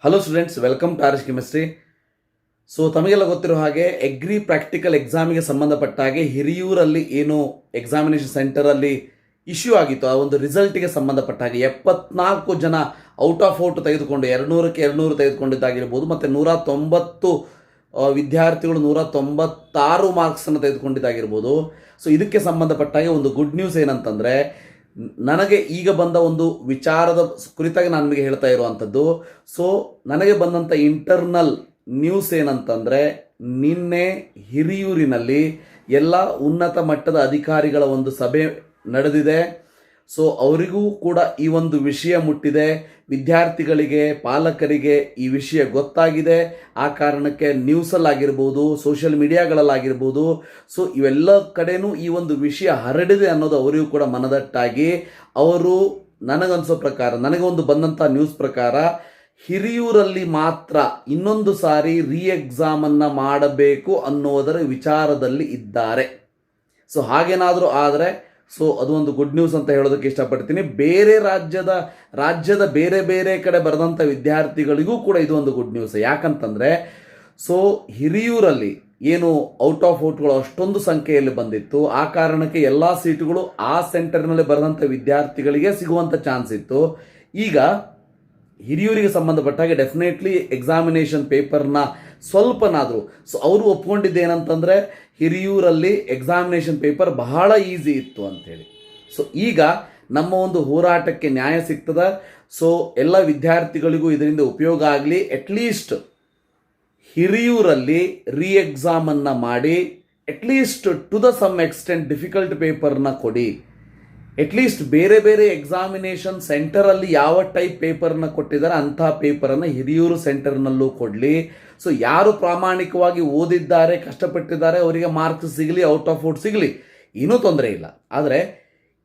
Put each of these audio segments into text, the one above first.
Hello students, welcome to RS chemistry. So ತಮಗೆಲ್ಲ ಗೊತ್ತಿರೋ ಹಾಗೆ ಎಗ್ರಿ ಪ್ರಾಕ್ಟಿಕಲ್ ಎಕ್ಸಾಮಿಗೆ ಸಂಬಂಧಪಟ್ಟ ಹಾಗೆ ಹಿರಿಯೂರಲ್ಲಿ ಏನು ಎಕ್ಸಾಮಿನೇಷನ್ ಸೆಂಟರಲ್ಲಿ ಇಶ್ಯೂ ಆಗಿತ್ತು, ಆ ಒಂದು ರಿಸಲ್ಟ್ಗೆ ಸಂಬಂಧಪಟ್ಟ ಹಾಗೆ 74 ಜನ ಔಟ್ ಆಫ್ ಔಟ್ ತೆಗೆದುಕೊಂಡು 200ಕ್ಕೆ 200 ತೆಗೆದುಕೊಂಡಿದ್ದಾಗಿರ್ಬೋದು, ಮತ್ತು 190 ವಿದ್ಯಾರ್ಥಿಗಳು 196 ಮಾರ್ಕ್ಸನ್ನು ತೆಗೆದುಕೊಂಡಿದ್ದಾಗಿರ್ಬೋದು. ಸೊ ಇದಕ್ಕೆ ಸಂಬಂಧಪಟ್ಟ ಹಾಗೆ ಒಂದು ಗುಡ್ ನ್ಯೂಸ್ ಏನಂತಂದರೆ, ನನಗೆ ಈಗ ಬಂದ ಒಂದು ವಿಚಾರದ ಕುರಿತಾಗಿ ನಾನು ನಿಮಗೆ ಹೇಳ್ತಾ ಇರುವಂಥದ್ದು. ಸೊ ನನಗೆ ಬಂದಂಥ ಇಂಟರ್ನಲ್ ನ್ಯೂಸ್ ಏನಂತಂದರೆ, ನಿನ್ನೆ ಹಿರಿಯೂರಿನಲ್ಲಿ ಎಲ್ಲ ಉನ್ನತ ಮಟ್ಟದ ಅಧಿಕಾರಿಗಳ ಒಂದು ಸಭೆ ನಡೆದಿದೆ. ಸೊ ಅವರಿಗೂ ಕೂಡ ಈ ಒಂದು ವಿಷಯ ಮುಟ್ಟಿದೆ, ವಿದ್ಯಾರ್ಥಿಗಳಿಗೆ, ಪಾಲಕರಿಗೆ ಈ ವಿಷಯ ಗೊತ್ತಾಗಿದೆ. ಆ ಕಾರಣಕ್ಕೆ ನ್ಯೂಸಲ್ಲಾಗಿರ್ಬೋದು, ಸೋಷಿಯಲ್ ಮೀಡಿಯಾಗಳಲ್ಲಾಗಿರ್ಬೋದು, ಸೊ ಇವೆಲ್ಲ ಕಡೆನೂ ಈ ಒಂದು ವಿಷಯ ಹರಡಿದೆ ಅನ್ನೋದು ಅವರಿಗೂ ಕೂಡ ಮನದಟ್ಟಾಗಿ ಅವರು ನನಗನ್ಸೋ ಪ್ರಕಾರ, ನನಗೆ ಒಂದು ಬಂದಂಥ ನ್ಯೂಸ್ ಪ್ರಕಾರ ಹಿರಿಯೂರಲ್ಲಿ ಮಾತ್ರ ಇನ್ನೊಂದು ಸಾರಿ ಎಕ್ಸಾಮನ್ನು ಮಾಡಬೇಕು ಅನ್ನೋದರ ವಿಚಾರದಲ್ಲಿ ಇದ್ದಾರೆ. ಸೊ ಹಾಗೇನಾದರೂ ಆದರೆ ಸೊ ಅದು ಒಂದು ಗುಡ್ ನ್ಯೂಸ್ ಅಂತ ಹೇಳೋದಕ್ಕೆ ಇಷ್ಟಪಡ್ತೀನಿ. ಬೇರೆ ರಾಜ್ಯದ ಬೇರೆ ಬೇರೆ ಕಡೆ ಬರೆದಂಥ ವಿದ್ಯಾರ್ಥಿಗಳಿಗೂ ಕೂಡ ಇದು ಒಂದು ಗುಡ್ ನ್ಯೂಸ್. ಯಾಕಂತಂದರೆ, ಸೊ ಹಿರಿಯೂರಲ್ಲಿ ಏನು ಔಟ್ ಆಫ್ ಔಟ್ಗಳು ಅಷ್ಟೊಂದು ಸಂಖ್ಯೆಯಲ್ಲಿ ಬಂದಿತ್ತು, ಆ ಕಾರಣಕ್ಕೆ ಎಲ್ಲ ಸೀಟುಗಳು ಆ ಸೆಂಟರ್ನಲ್ಲಿ ಬರೆದಂಥ ವಿದ್ಯಾರ್ಥಿಗಳಿಗೆ ಸಿಗುವಂಥ ಚಾನ್ಸ್ ಇತ್ತು. ಈಗ ಹಿರಿಯೂರಿಗೆ ಸಂಬಂಧಪಟ್ಟಾಗ ಡೆಫಿನೆಟ್ಲಿ ಎಕ್ಸಾಮಿನೇಷನ್ ಪೇಪರ್ನ ಸ್ವಲ್ಪನಾದರೂ, ಸೊ ಅವರು ಒಪ್ಕೊಂಡಿದ್ದೇನಂತಂದರೆ ಹಿರಿಯೂರಲ್ಲಿ ಎಕ್ಸಾಮಿನೇಷನ್ ಪೇಪರ್ ಬಹಳ ಈಸಿ ಇತ್ತು ಅಂಥೇಳಿ. ಸೊ ಈಗ ನಮ್ಮ ಒಂದು ಹೋರಾಟಕ್ಕೆ ನ್ಯಾಯ ಸಿಗ್ತದೆ. ಸೊ ಎಲ್ಲ ವಿದ್ಯಾರ್ಥಿಗಳಿಗೂ ಇದರಿಂದ ಉಪಯೋಗ ಆಗಲಿ. ಅಟ್ಲೀಸ್ಟ್ ಹಿರಿಯೂರಲ್ಲಿ ಎಕ್ಸಾಮನ್ನು ಮಾಡಿ, at least to the some extent difficult ಪೇಪರ್ನ ಕೊಡಿ. ಅಟ್ಲೀಸ್ಟ್ ಬೇರೆ ಬೇರೆ ಎಕ್ಸಾಮಿನೇಷನ್ ಸೆಂಟರಲ್ಲಿ ಯಾವ ಟೈಪ್ ಪೇಪರ್ನ ಕೊಟ್ಟಿದ್ದಾರೆ ಅಂಥ ಪೇಪರನ್ನು ಹಿರಿಯೂರು ಸೆಂಟರ್ನಲ್ಲೂ ಕೊಡಲಿ. ಸೊ ಯಾರು ಪ್ರಾಮಾಣಿಕವಾಗಿ ಓದಿದ್ದಾರೆ, ಕಷ್ಟಪಟ್ಟಿದ್ದಾರೆ, ಅವರಿಗೆ ಮಾರ್ಕ್ಸ್ ಸಿಗಲಿ, ಔಟ್ ಆಫ್ ಔಟ್ ಸಿಗಲಿ, ಏನೂ ತೊಂದರೆ ಇಲ್ಲ. ಆದರೆ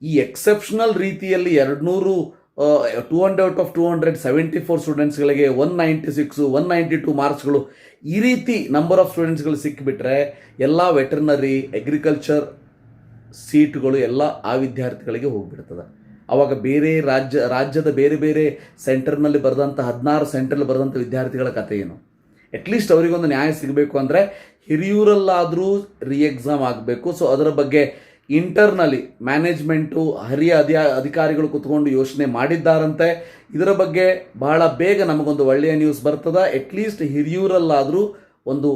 ಈ ಎಕ್ಸೆಪ್ಷನಲ್ ರೀತಿಯಲ್ಲಿ 200 ಔಟ್ ಆಫ್ 274 ಸ್ಟೂಡೆಂಟ್ಸ್ಗಳಿಗೆ 196, 192 ಮಾರ್ಕ್ಸ್ಗಳು, ಈ ರೀತಿ ನಂಬರ್ ಆಫ್ ಸ್ಟೂಡೆಂಟ್ಸ್ಗಳು ಸಿಕ್ಕಿಬಿಟ್ರೆ ಎಲ್ಲ ವೆಟರ್ನರಿ, ಅಗ್ರಿಕಲ್ಚರ್ ಸೀಟುಗಳು ಎಲ್ಲ ಆ ವಿದ್ಯಾರ್ಥಿಗಳಿಗೆ ಹೋಗಿಬಿಡ್ತದೆ. ಆವಾಗ ಬೇರೆ ರಾಜ್ಯದ ಬೇರೆ ಬೇರೆ ಸೆಂಟರ್ನಲ್ಲಿ ಬರೆದಂಥ 16 ಸೆಂಟರ್ನಲ್ಲಿ ಬರೆದಂಥ ವಿದ್ಯಾರ್ಥಿಗಳ ಕಥೆ ಏನು? ಅಟ್ಲೀಸ್ಟ್ ಅವರಿಗೊಂದು ನ್ಯಾಯ ಸಿಗಬೇಕು ಅಂದರೆ ಹಿರಿಯೂರಲ್ಲಾದರೂ ಎಕ್ಸಾಮ್ ಆಗಬೇಕು. ಸೊ ಅದರ ಬಗ್ಗೆ ಇಂಟರ್ನಲಿ ಮ್ಯಾನೇಜ್ಮೆಂಟು, ಹಿರಿಯ ಅಧಿಕಾರಿಗಳು ಕುತ್ಕೊಂಡು ಯೋಚನೆ ಮಾಡಿದ್ದಾರಂತೆ. ಇದರ ಬಗ್ಗೆ ಬಹಳ ಬೇಗ ನಮಗೊಂದು ಒಳ್ಳೆಯ ನ್ಯೂಸ್ ಬರ್ತದೆ. ಅಟ್ಲೀಸ್ಟ್ ಹಿರಿಯೂರಲ್ಲಾದರೂ ಒಂದು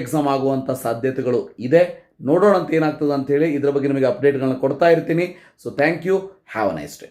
ಎಕ್ಸಾಮ್ ಆಗುವಂಥ ಸಾಧ್ಯತೆಗಳು ಇದೆ. ನೋಡೋಣ ಅಂತ ಏನಾಗ್ತದೆ ಅಂಥೇಳಿ ಇದರ ಬಗ್ಗೆ ನಿಮಗೆ ಅಪ್ಡೇಟ್ಗಳನ್ನ ಕೊಡ್ತಾ ಇರ್ತೀನಿ. So thank you, have a nice day.